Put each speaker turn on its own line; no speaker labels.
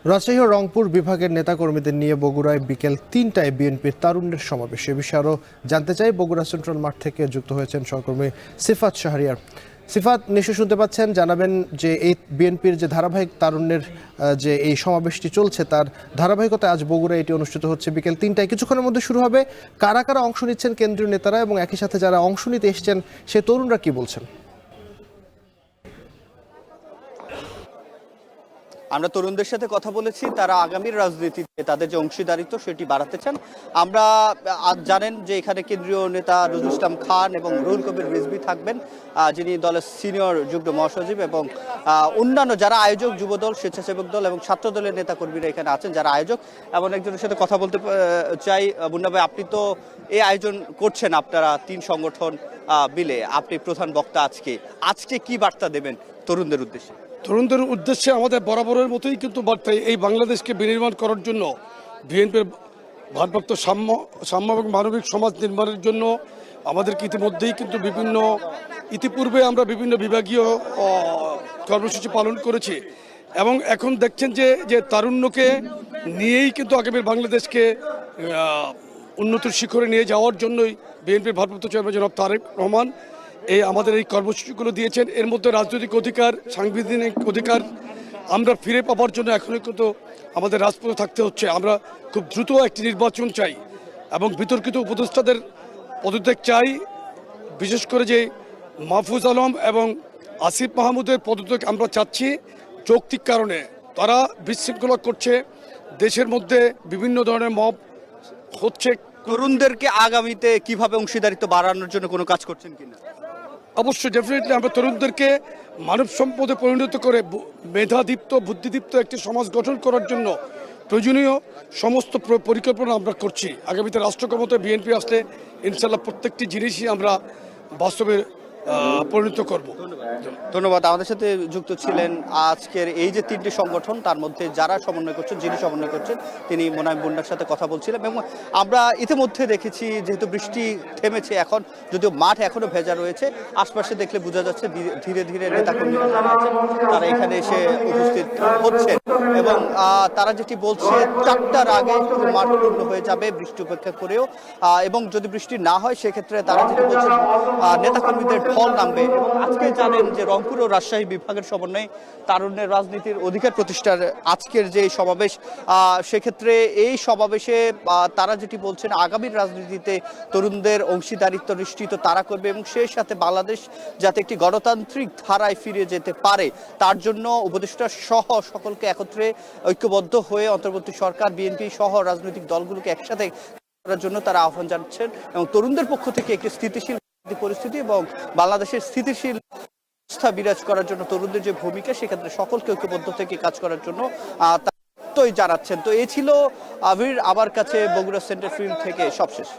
রাজশাহী ও রংপুর বিভাগের নেতাকর্মীদের নিয়ে বগুড়ায় বিকেল ৩টায় বিএনপির তারুণ্যের সমাবেশ। এ বিষয়ে আরও জানতে চাই, বগুড়া সেন্ট্রাল মাঠ থেকে যুক্ত হয়েছেন সহকর্মী সিফাত শাহরিয়ার। সিফাত, নিশ্চয় শুনতে পাচ্ছেন, জানাবেন যে এই বিএনপির যে ধারাবাহিক তারুণ্যের যে এই সমাবেশটি চলছে তার ধারাবাহিকতায় আজ বগুড়ায় এটি অনুষ্ঠিত হচ্ছে বিকেল ৩টায়। কিছুক্ষণের মধ্যে শুরু হবে। কারা কারা অংশ নিচ্ছেন কেন্দ্রীয় নেতারা এবং একই সাথে যারা অংশ নিতে এসছেন সে তরুণরা কি বলছেন?
আমরা তরুণদের সাথে কথা বলেছি, তারা আগামীর রাজনীতিতে তাদের যে অংশীদারিত্ব সেটি বাড়াতে চান। আমরা জানেন যে এখানে কেন্দ্রীয় নেতা নজরুল ইসলাম খান এবং রুহুল কবির রিজভী থাকবেন, যিনি দলের সিনিয়র যুগ্ম মহাসচিব, এবং অন্যান্য যারা আয়োজক, যুবদল, স্বেচ্ছাসেবক দল এবং ছাত্র দলের নেতাকর্মীরা এখানে আছেন যারা আয়োজক। এমন একজনের সাথে কথা বলতে চাই। মুন্না ভাই, আপনি তো এই আয়োজন করছেন, আপনারা ৩ সংগঠন মিলে, আপনি প্রধান বক্তা। আজকে কি বার্তা দেবেন তরুণদের উদ্দেশ্যে?
তরুণদের উদ্দেশ্যে আমাদের বরাবরের মতোই কিন্তু বার্তা, এই বাংলাদেশকে বিনির্মাণ করার জন্য, বিএনপির ভারপ্রাপ্ত সাম্য এবং মানবিক সমাজ নির্মাণের জন্য আমাদেরকে ইতিমধ্যেই কিন্তু ইতিপূর্বে আমরা বিভিন্ন বিভাগীয় কর্মসূচি পালন করেছি এবং এখন দেখছেন যে তারুণ্যকে নিয়েই কিন্তু আগামীর বাংলাদেশকে উন্নতির শিখরে নিয়ে যাওয়ার জন্যই বিএনপির ভারপ্রাপ্ত চেয়ারম্যান জনাব তারেক রহমান আমাদের এই কর্মসূচিগুলো দিয়েছেন। এর মধ্যে রাজনৈতিক অধিকার, সাংবিধানিক অধিকার আমরা ফিরে পাওয়ার জন্য এখনই কিন্তু আমাদের রাজপথে থাকতে হচ্ছে। আমরা খুব দ্রুত একটি নির্বাচন চাই এবং বিতর্কিত উপদেষ্টাদের পদত্যাগ চাই। বিশেষ করে যে মাহফুজ আলম এবং আসিফ মাহমুদের পদত্যাগ আমরা চাচ্ছি। যৌক্তিক কারণে তারা বিশৃঙ্খলা করছে, দেশের মধ্যে বিভিন্ন ধরনের মব হচ্ছে।
তরুণদেরকে আগামীতে কিভাবে অংশীদারিত্ব বাড়ানোর জন্য কোনো কাজ করছেন কিনা?
অবশ্যই, ডেফিনেটলি আমরা তরুণদেরকে মানব সম্পদে পরিণত করে মেধাদীপ্ত, বুদ্ধিদীপ্ত একটি সমাজ গঠন করার জন্য প্রয়োজনীয় সমস্ত পরিকল্পনা আমরা করছি। আগামীতে রাষ্ট্র ক্ষমতায় বিএনপি আসলে ইনশাল্লাহ প্রত্যেকটি জিনিসই আমরা বাস্তবে পরিণত করব।
ধন্যবাদ। আমাদের সাথে যুক্ত ছিলেন আজকের এই যে 3টি সংগঠন, তার মধ্যে যারা সমন্বয় করছেন, যিনি সমন্বয় করছেন তিনি মোনায়েম মুন্নার সাথে কথা বলছিলাম। এবং আমরা ইতিমধ্যে দেখেছি, যেহেতু বৃষ্টি থেমেছে এখন, যদিও মাঠ এখনো ভেজা রয়েছে, আশপাশে দেখলে বোঝা যাচ্ছে ধীরে ধীরে নেতাকর্মীরা যারা আছেন তারা এখানে এসে উপস্থিত হচ্ছেন। এবং তারা যেটি বলছে, 4টার আগে মাঠ পূর্ণ হয়ে যাবে বৃষ্টি উপেক্ষা করেও। এবং যদি বৃষ্টি না হয় সেক্ষেত্রে তারা যেটি বলছেন, নেতাকর্মীদের ঢল নামবে। এবং আজকে জানেন যে রংপুর ও রাজশাহী বিভাগের সমন্বয়ে তারুণ্যের রাজনীতির অধিকার প্রতিষ্ঠার আজকের যে সমাবেশ, সেক্ষেত্রে এই সমাবেশে তারা যেটি বলছেন, আগামীর রাজনীতিতে তরুণদের অংশীদারিত্ব নিশ্চিত তারা করবে এবং সেই সাথে বাংলাদেশ যাতে একটি গণতান্ত্রিক ধারায় ফিরে যেতে পারে তার জন্য উপদেষ্টা সহ সকলকে একত্রে ঐক্যবদ্ধ হয়ে অন্তর্বর্তী সরকার, বিএনপি সহ রাজনৈতিক দলগুলোকে একসাথে করার জন্য তারা আহ্বান জানাচ্ছেন। এবং তরুণদের পক্ষ থেকে একটি স্থিতিশীল পরিস্থিতি এবং বাংলাদেশের স্থিতিশীল অবস্থা বিরাজ করার জন্য তরুণদের যে ভূমিকা, সেক্ষেত্রে সকলকে ঐক্যবদ্ধ থেকে কাজ করার জন্য জানাচ্ছেন। তো এই ছিল আবির আমার কাছে বগুড়া সেন্টার ফিল্ড থেকে সবশেষ।